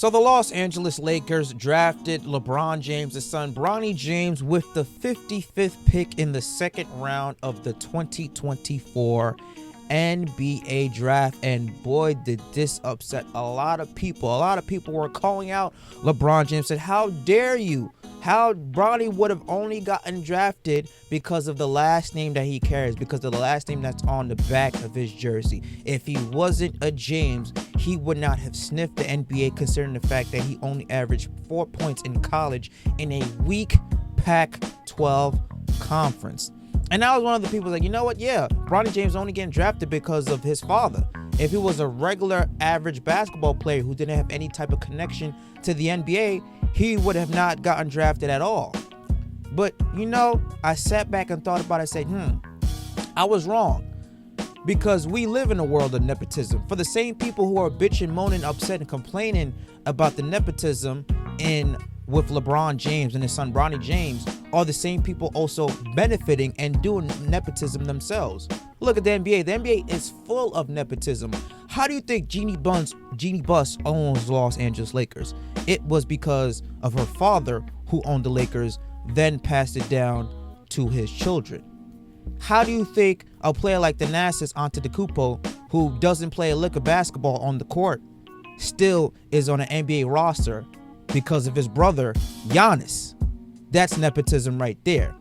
So the Los Angeles Lakers drafted LeBron James' son, Bronny James, with the 55th pick in the second round of the 2024 NBA draft. And boy, did this upset a lot of people. A lot of people were calling out LeBron James, said, how dare you? How Bronny would have only gotten drafted because of the last name that he carries, because of the last name that's on the back of his jersey. If he wasn't a James, he would not have sniffed the NBA, considering the fact that he only averaged 4 points in college in a weak Pac-12 conference. And I was one of the people like, you know what? Yeah, Bronny James only getting drafted because of his father. If he was a regular average basketball player who didn't have any type of connection to the NBA, he would have not gotten drafted at all. But, you know, I sat back and thought about it. I said, I was wrong. Because we live in a world of nepotism. For the same people who are bitching, moaning, upset, and complaining about the nepotism with LeBron James and his son Bronny James are the same people also benefiting and doing nepotism themselves. Look at the NBA. The NBA is full of nepotism. How do you think Jeannie Buss owns Los Angeles Lakers? It was because of her father, who owned the Lakers, then passed it down to his children. How do you think a player like Thanasis Antetokounmpo, who doesn't play a lick of basketball on the court, still is on an NBA roster? Because of his brother, Giannis. That's nepotism right there.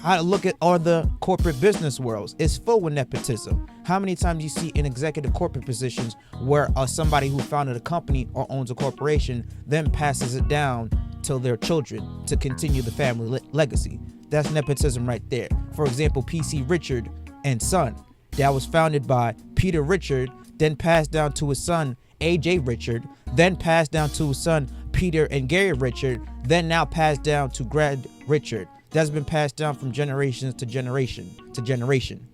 I look at other corporate business worlds. It's full with nepotism. How many times you see in executive corporate positions where somebody who founded a company or owns a corporation then passes it down to their children to continue the family legacy? That's nepotism right there. For example, PC Richard and Son. That was founded by Peter Richard, then passed down to his son, AJ Richard, then passed down to his son, Peter and Gary Richard, then now passed down to Greg Richard. That's been passed down from generations to generation to generation.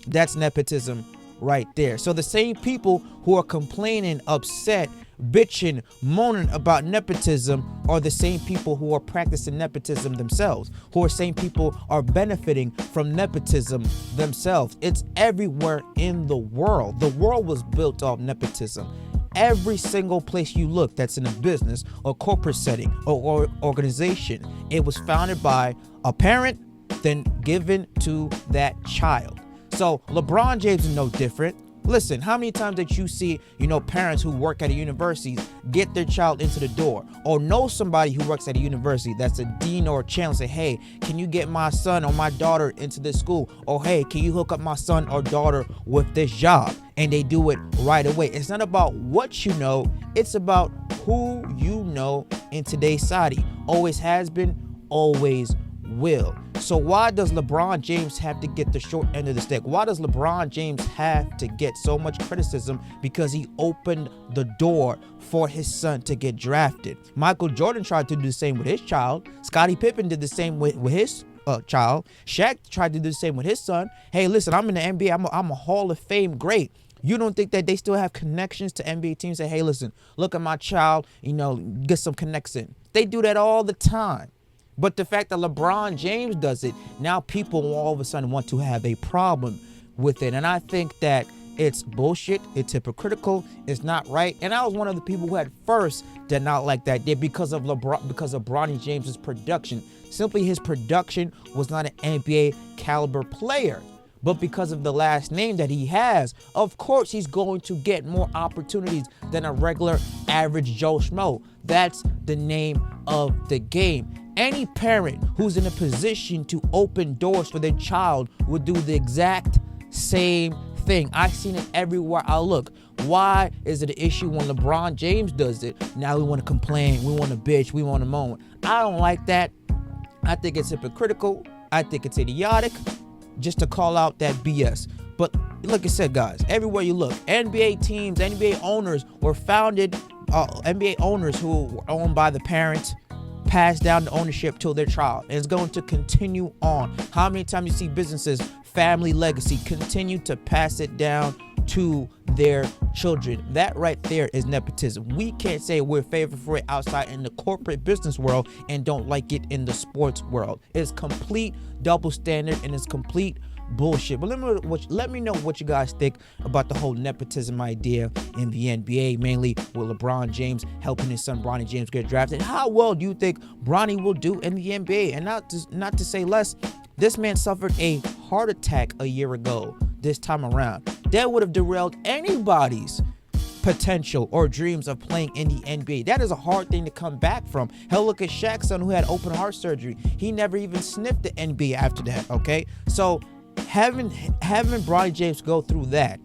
That's nepotism right there. So the same people who are complaining, upset, bitching, moaning about nepotism are the same people who are practicing nepotism themselves, who are same people are benefiting from nepotism themselves. It's everywhere in the world. The world was built off nepotism. Every single place you look that's in a business or corporate setting or organization, it was founded by a parent, then given to that child. So LeBron James is no different. Listen, how many times did you see, parents who work at a university get their child into the door, or know somebody who works at a university that's a dean or a chancellor, say, hey, can you get my son or my daughter into this school? Or hey, can you hook up my son or daughter with this job? And they do it right away. It's not about what you know, it's about who you know in today's society. Always has been, always will. So why does LeBron James have to get the short end of the stick? Why does LeBron James have to get so much criticism? Because he opened the door for his son to get drafted. Michael Jordan tried to do the same with his child. Scottie Pippen did the same with his child. Shaq tried to do the same with his son. Hey, listen, I'm in the NBA. I'm a Hall of Fame great. You don't think that they still have connections to NBA teams? Say, hey, listen, look at my child, get some connection. They do that all the time. But the fact that LeBron James does it, now people all of a sudden want to have a problem with it. And I think that it's bullshit. It's hypocritical. It's not right. And I was one of the people who at first did not like that because of Bronny James's production. Simply his production was not an NBA caliber player. But because of the last name that he has, of course he's going to get more opportunities than a regular average Joe Schmo. That's the name of the game. Any parent who's in a position to open doors for their child would do the exact same thing. I've seen it everywhere I look. Why is it an issue when LeBron James does it? Now we want to complain, we want to bitch, we want to moan. I don't like that. I think it's hypocritical. I think it's idiotic just to call out that BS. But like I said, guys, everywhere you look, NBA teams, NBA owners were founded, NBA owners who were owned by the parents, pass down the ownership to their child, and it's going to continue on. How many times you see businesses, family legacy, continue to pass it down to their children? That right there is nepotism. We can't say we're favored for it outside in the corporate business world and don't like it in the sports world. It's complete double standard and it's complete bullshit. But let me know what you guys think about the whole nepotism idea in the NBA, mainly with LeBron James helping his son Bronny James get drafted. How well do you think Bronny will do in the NBA? And not to say less, this man suffered a heart attack a year ago this time around. That would have derailed anybody's potential or dreams of playing in the NBA. That is a hard thing to come back from. Hell, look at Shaq's son who had open heart surgery. He never even sniffed the NBA after that, okay? So having Bronny James go through that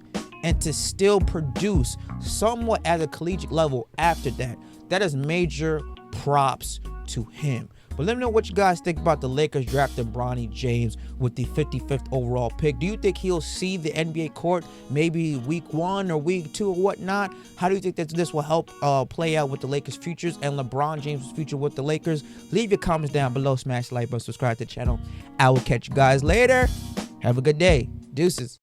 and to still produce somewhat at a collegiate level after that, that is major props to him. But let me know what you guys think about the Lakers drafting Bronny James with the 55th overall pick. Do you think he'll see the NBA court maybe week 1 or week 2 or whatnot? How do you think that this will help play out with the Lakers' futures and LeBron James' future with the Lakers? Leave your comments down below. Smash the like button, subscribe to the channel. I will catch you guys later. Have a good day. Deuces.